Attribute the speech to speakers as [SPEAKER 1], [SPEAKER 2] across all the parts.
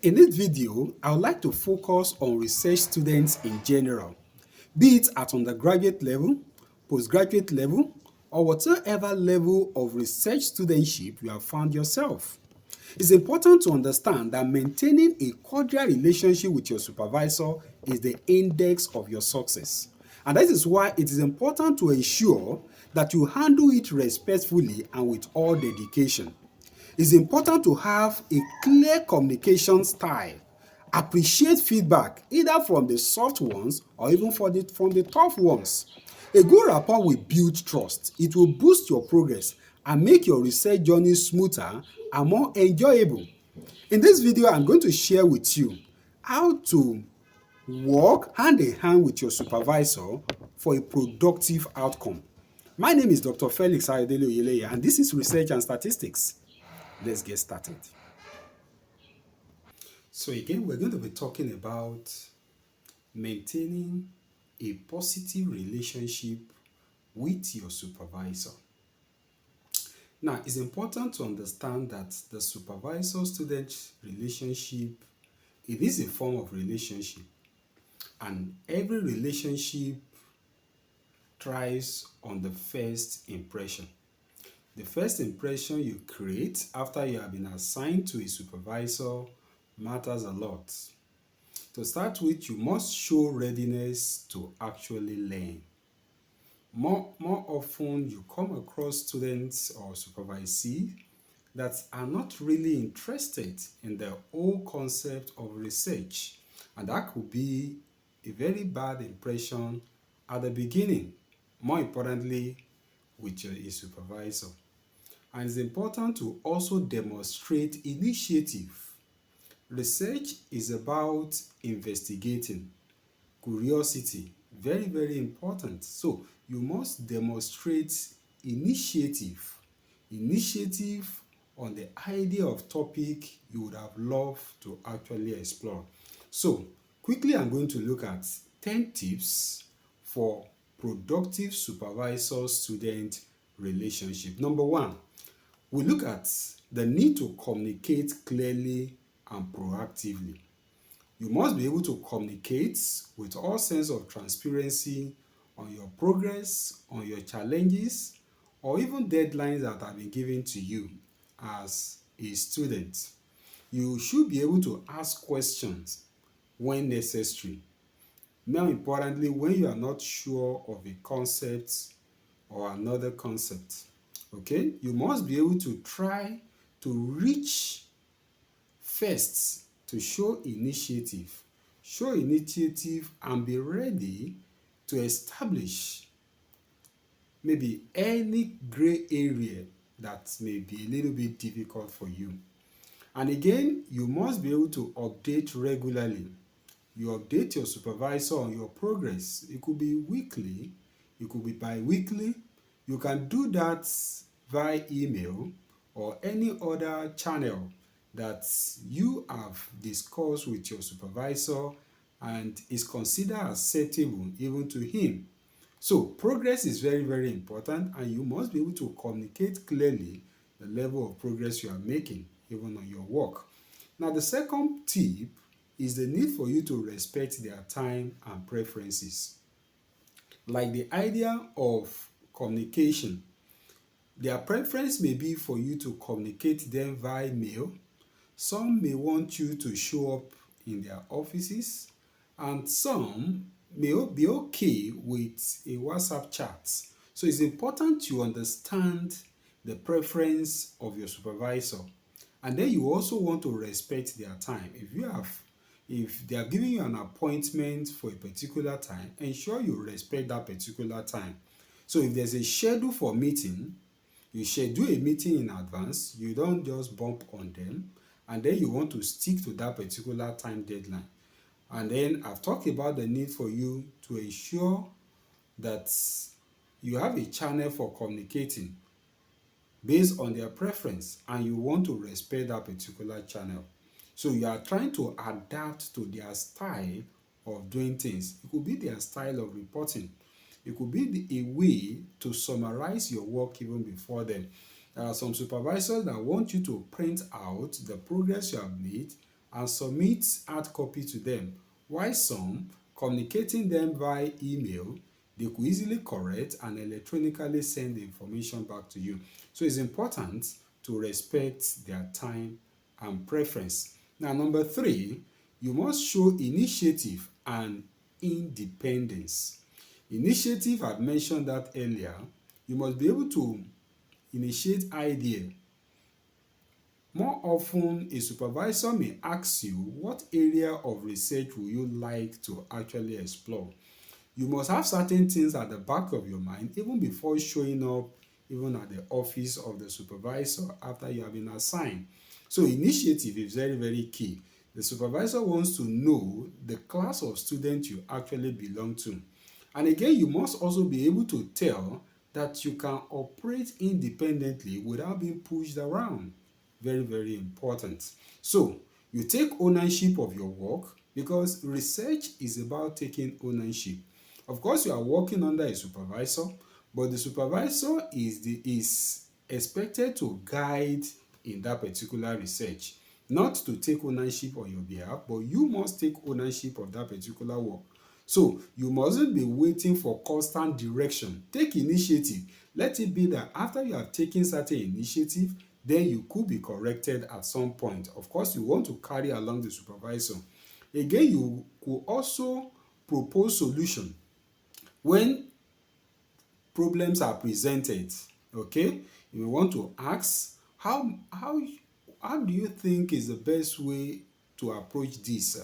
[SPEAKER 1] In this video, I would like to focus on research students in general, be it at undergraduate level, postgraduate level, or whatever level of research studentship you have found yourself. It's important to understand that maintaining a cordial relationship with your supervisor is the index of your success. And that is why it is important to ensure that you handle it respectfully and with all dedication. It's important to have a clear communication style. Appreciate feedback either from the soft ones or even from the tough ones. A good rapport will build trust. It will boost your progress and make your research journey smoother and more enjoyable. In this video, I'm going to share with you how to work hand in hand with your supervisor for a productive outcome. My name is Dr. Felix Ayodele Oyeleye, and this is Research and Statistics. Let's get started. So again, we're going to be talking about maintaining a positive relationship with your supervisor. Now, it's important to understand that the supervisor-student relationship, it is a form of relationship, and every relationship thrives on the first impression. The first impression you create after you have been assigned to a supervisor matters a lot. To start with, you must show readiness to actually learn. More often, you come across students or supervisees that are not really interested in the whole concept of research, and that could be a very bad impression at the beginning, more importantly with your supervisor. And it's important to also demonstrate initiative. Research is about investigating, curiosity, very, very important. So you must demonstrate initiative on the idea of topic you would have loved to actually explore. So quickly, I'm going to look at 10 tips for productive supervisor-student relationship. Number one, we look at the need to communicate clearly and proactively. You must be able to communicate with all sense of transparency on your progress, on your challenges, or even deadlines that have been given to you as a student. You should be able to ask questions when necessary. More importantly, when you are not sure of a concept or another concept. Okay, you must be able to try to reach first, to show initiative and be ready to establish maybe any gray area that may be a little bit difficult for you. And again, you must be able to update regularly. You update your supervisor on your progress. It could be weekly, it could be bi-weekly. You can do that via email or any other channel that you have discussed with your supervisor and is considered acceptable even to him. So progress is very, very important, and you must be able to communicate clearly the level of progress you are making even on your work. Now, the second tip is the need for you to respect their time and preferences. Like the idea of communication, their preference may be for you to communicate them via mail. Some may want you to show up in their offices, and some may be okay with a WhatsApp chat. So it's important to understand the preference of your supervisor, and then you also want to respect their time. If they are giving you an appointment for a particular time, ensure you respect that particular time. So if there's a schedule for meeting, you schedule a meeting in advance. You don't just bump on them, and then you want to stick to that particular time deadline. And then I've talked about the need for you to ensure that you have a channel for communicating based on their preference, and you want to respect that particular channel. So you are trying to adapt to their style of doing things. It could be their style of reporting. It could be a way to summarize your work even before them. There are some supervisors that want you to print out the progress you have made and submit hard copy to them, while some, communicating them via email, they could easily correct and electronically send the information back to you. So it's important to respect their time and preference. Now, number 3, you must show initiative and independence. Initiative, I've mentioned that earlier. You must be able to initiate idea. More often, a supervisor may ask you, what area of research would you like to actually explore? You must have certain things at the back of your mind even before showing up even at the office of the supervisor after you have been assigned. So initiative is very, very key. The supervisor wants to know the class of student you actually belong to. And again, you must also be able to tell that you can operate independently without being pushed around. Very, very important. So you take ownership of your work, because research is about taking ownership. Of course, you are working under a supervisor, but the supervisor is expected to guide in that particular research, not to take ownership on your behalf, but you must take ownership of that particular work. So you mustn't be waiting for constant direction. Take initiative. Let it be that after you have taken certain initiative, then you could be corrected at some point. Of course, you want to carry along the supervisor. Again, you could also propose solution when problems are presented. Okay, you want to ask how do you think is the best way to approach this?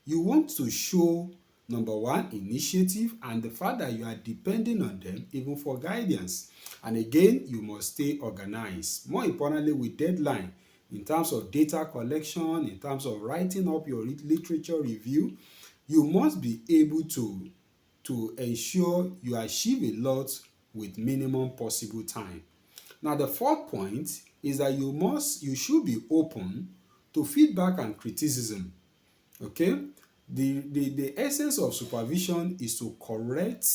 [SPEAKER 1] You want to show, number 1, initiative, and the fact that you are depending on them even for guidance. And again, you must stay organized. More importantly, with deadline, in terms of data collection, in terms of writing up your literature review, you must be able to ensure you achieve a lot with minimum possible time. Now, the 4th point is that you should be open to feedback and criticism. Okay, the essence of supervision is to correct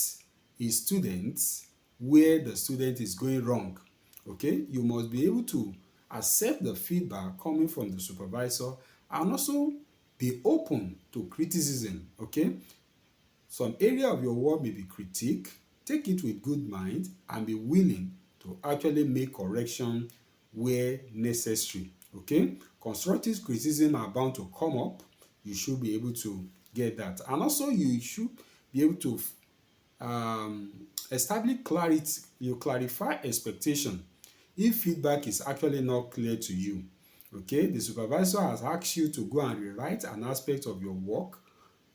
[SPEAKER 1] his students where the student is going wrong. Okay, you must be able to accept the feedback coming from the supervisor and also be open to criticism. Okay, some area of your work may be critique. Take it with good mind and be willing to actually make correction where necessary. Okay, constructive criticism are bound to come up. You should be able to get that, and also you should be able to establish clarity. You clarify expectation if feedback is actually not clear to you. Okay, the supervisor has asked you to go and rewrite an aspect of your work.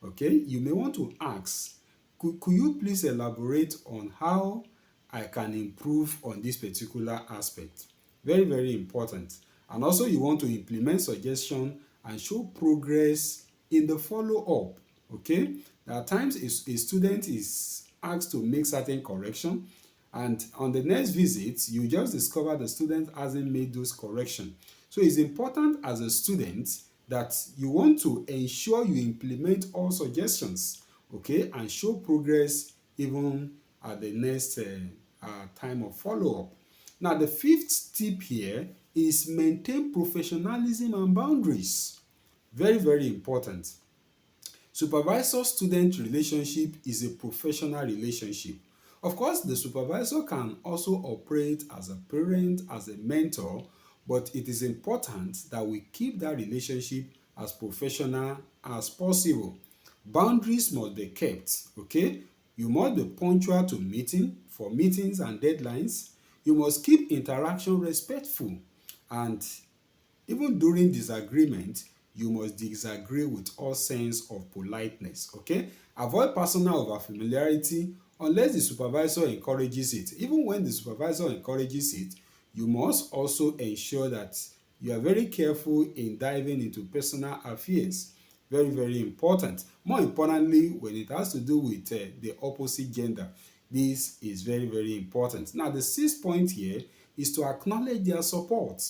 [SPEAKER 1] Okay, you may want to ask, could you please elaborate on how I can improve on this particular aspect? Very, very important. And also you want to implement suggestion and show progress in the follow-up. Okay, there are times a student is asked to make certain correction, and on the next visit you just discover the student hasn't made those corrections. So it's important as a student that you want to ensure you implement all suggestions, okay, and show progress even at the next time of follow-up. Now, the 5th tip here is maintain professionalism and boundaries. Very, very important. Supervisor-student relationship is a professional relationship. Of course, the supervisor can also operate as a parent, as a mentor, but it is important that we keep that relationship as professional as possible. Boundaries must be kept, okay? You must be punctual to meetings and deadlines. You must keep interaction respectful, and even during disagreement, you must disagree with all sense of politeness, okay? Avoid personal overfamiliarity unless the supervisor encourages it. Even when the supervisor encourages it, you must also ensure that you are very careful in diving into personal affairs. Very, very important. More importantly, when it has to do with the opposite gender, this is very, very important. Now, the 6th point here is to acknowledge their support.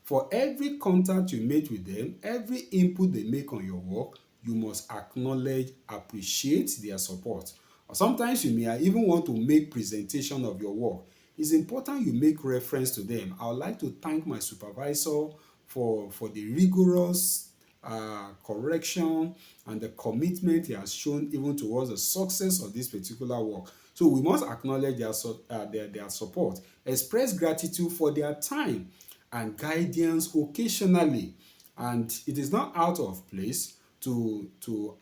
[SPEAKER 1] For every contact you make with them, every input they make on your work, you must acknowledge, appreciate their support. Or sometimes you may even want to make presentation of your work. It's important you make reference to them. I would like to thank my supervisor for the rigorous correction and the commitment he has shown even towards the success of this particular work. So we must acknowledge their support, express gratitude for their time and guidance occasionally. And it is not out of place to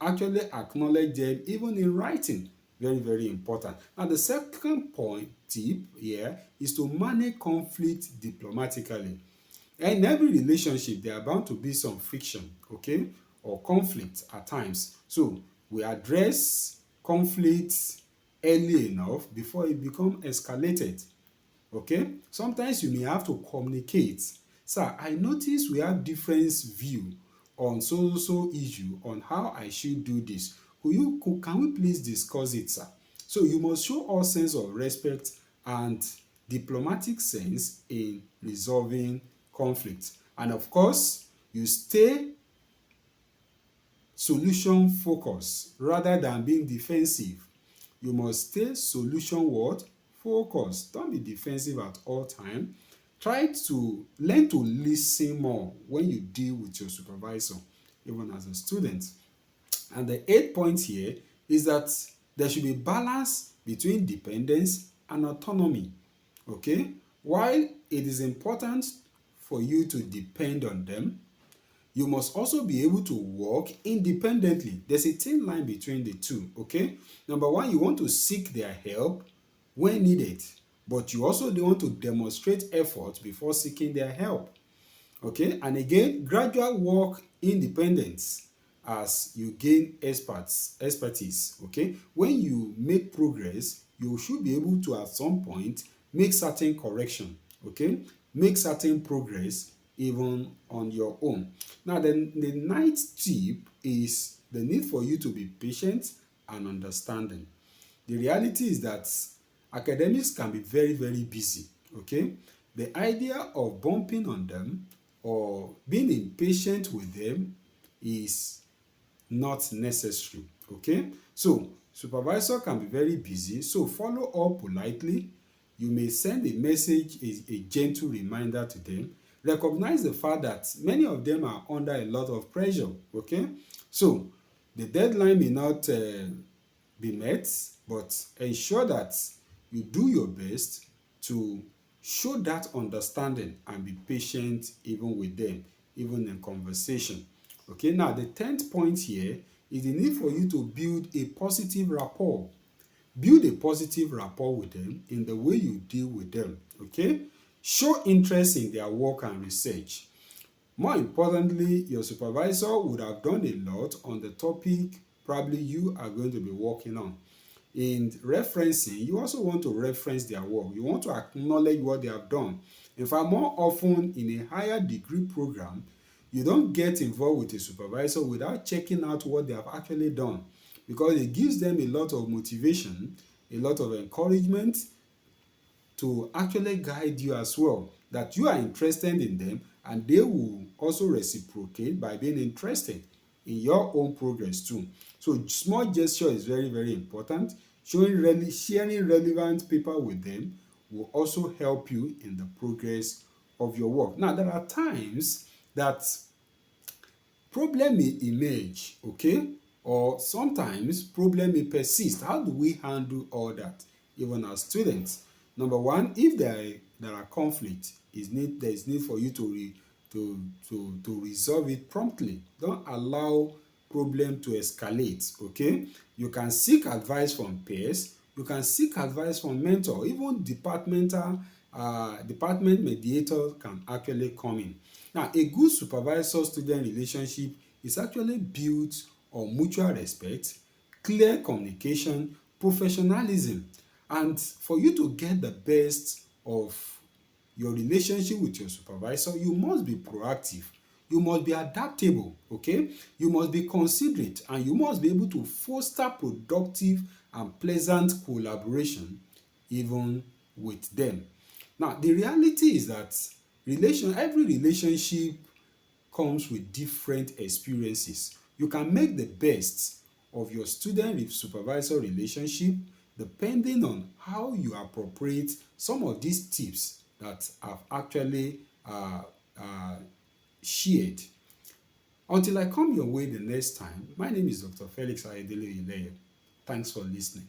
[SPEAKER 1] actually acknowledge them even in writing. Very, very important. Now, the second point tip here is to manage conflict diplomatically. In every relationship, there are bound to be some friction, okay, or conflict at times. So we address conflicts early enough before it becomes escalated. Okay, sometimes you may have to communicate. Sir, I notice we have different view on so issue on how I should do this. Can we please discuss it, sir? So you must show all sense of respect and diplomatic sense in resolving conflict. And of course, you stay solution focused rather than being defensive. You must stay solution what? Focused. Don't be defensive at all time. Try to learn to listen more when you deal with your supervisor, even as a student. And the 8th point here is that there should be balance between dependence and autonomy. Okay? While it is important for you to depend on them, you must also be able to work independently. There's a thin line between the two, okay? Number one, you want to seek their help when needed, but you also want to demonstrate effort before seeking their help, okay? And again, gradual work independence as you gain expertise, okay? When you make progress, you should be able to at some point make certain correction, okay? Make certain progress even on your own. Now, the 9th tip is the need for you to be patient and understanding. The reality is that academics can be very, very busy, okay? The idea of bumping on them or being impatient with them is not necessary, okay? So, supervisor can be very busy, so follow up politely. You may send a message, a gentle reminder to them. Recognize the fact that many of them are under a lot of pressure, okay? So, the deadline may not be met, but ensure that you do your best to show that understanding and be patient even with them, even in conversation. Okay, now the 10th point here is the need for you to build a positive rapport. Build a positive rapport with them in the way you deal with them, okay? Show interest in their work and research. More importantly, your supervisor would have done a lot on the topic probably you are going to be working on. In referencing, you also want to reference their work. You want to acknowledge what they have done. In fact, more often in a higher degree program, you don't get involved with a supervisor without checking out what they have actually done, because it gives them a lot of motivation, a lot of encouragement to actually guide you as well, that you are interested in them and they will also reciprocate by being interested in your own progress too. So small gesture is very, very important. Sharing relevant paper with them will also help you in the progress of your work. Now, there are times that problem may emerge, okay? Or sometimes problem may persist. How do we handle all that, even as students? Number one, if there are conflicts, there is need for you to resolve it promptly. Don't allow problem to escalate, okay? You can seek advice from peers. You can seek advice from mentor. Even department mediator can actually come in. Now, a good supervisor-student relationship is actually built on mutual respect, clear communication, professionalism. And for you to get the best of your relationship with your supervisor, you must be proactive. You must be adaptable, okay? You must be considerate, and you must be able to foster productive and pleasant collaboration even with them. Now, the reality is that every relationship comes with different experiences. You can make the best of your student-supervisor relationship depending on how you appropriate some of these tips that I've actually shared. Until I come your way the next time, my name is Dr. Felix Ayedele Ileye. Thanks for listening.